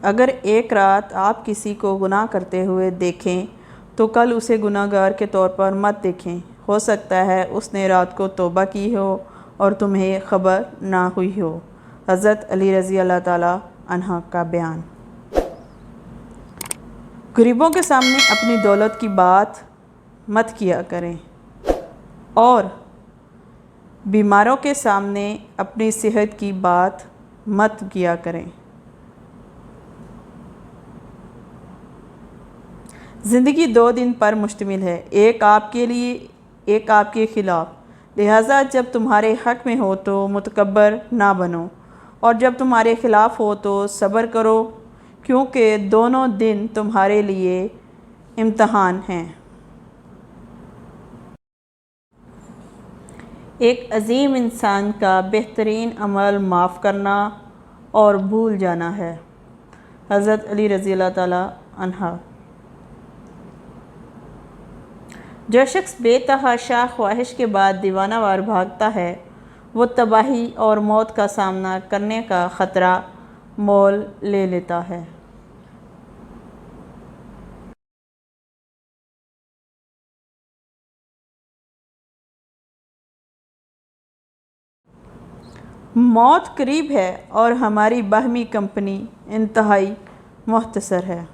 اگر ایک رات آپ کسی کو گناہ کرتے ہوئے دیکھیں تو کل اسے گناہگار کے طور پر مت دیکھیں، ہو سکتا ہے اس نے رات کو توبہ کی ہو اور تمہیں خبر نہ ہوئی ہو۔ حضرت علی رضی اللہ تعالیٰ عنہ کا بیان۔ غریبوں کے سامنے اپنی دولت کی بات مت کیا کریں اور بیماروں کے سامنے اپنی صحت کی بات مت کیا کریں۔ زندگی 2 دن پر مشتمل ہے، ایک آپ کے لیے، ایک آپ کے خلاف، لہٰذا جب تمہارے حق میں ہو تو متکبر نہ بنو اور جب تمہارے خلاف ہو تو صبر کرو، کیونکہ دونوں دن تمہارے لیے امتحان ہیں۔ ایک عظیم انسان کا بہترین عمل معاف کرنا اور بھول جانا ہے۔ حضرت علی رضی اللہ تعالیٰ عنہ۔ جو شخص بے تحاشا خواہش کے بعد دیوانہ وار بھاگتا ہے وہ تباہی اور موت کا سامنا کرنے کا خطرہ مول لے لیتا ہے۔ موت قریب ہے اور ہماری باہمی کمپنی انتہائی مختصر ہے۔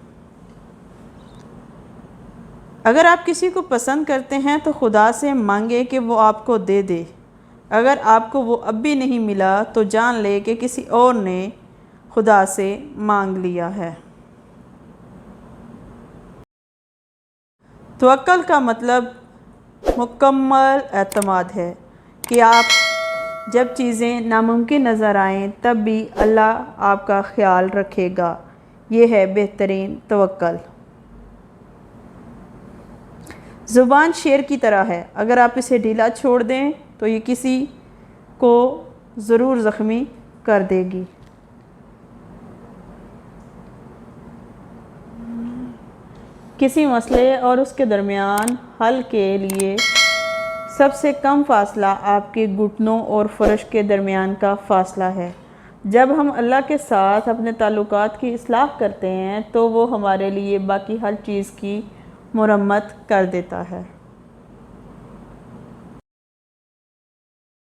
اگر آپ کسی کو پسند کرتے ہیں تو خدا سے مانگیں کہ وہ آپ کو دے دے۔ اگر آپ کو وہ اب بھی نہیں ملا تو جان لے کہ کسی اور نے خدا سے مانگ لیا ہے۔ توکل کا مطلب مکمل اعتماد ہے کہ آپ جب چیزیں ناممکن نظر آئیں تب بھی اللہ آپ کا خیال رکھے گا، یہ ہے بہترین توکل۔ زبان شیر کی طرح ہے، اگر آپ اسے ڈھیلا چھوڑ دیں تو یہ کسی کو ضرور زخمی کر دے گی۔ کسی مسئلے اور اس کے درمیان حل کے لیے سب سے کم فاصلہ آپ کے گھٹنوں اور فرش کے درمیان کا فاصلہ ہے۔ جب ہم اللہ کے ساتھ اپنے تعلقات کی اصلاح کرتے ہیں تو وہ ہمارے لیے باقی ہر چیز کی مرمت کر دیتا ہے۔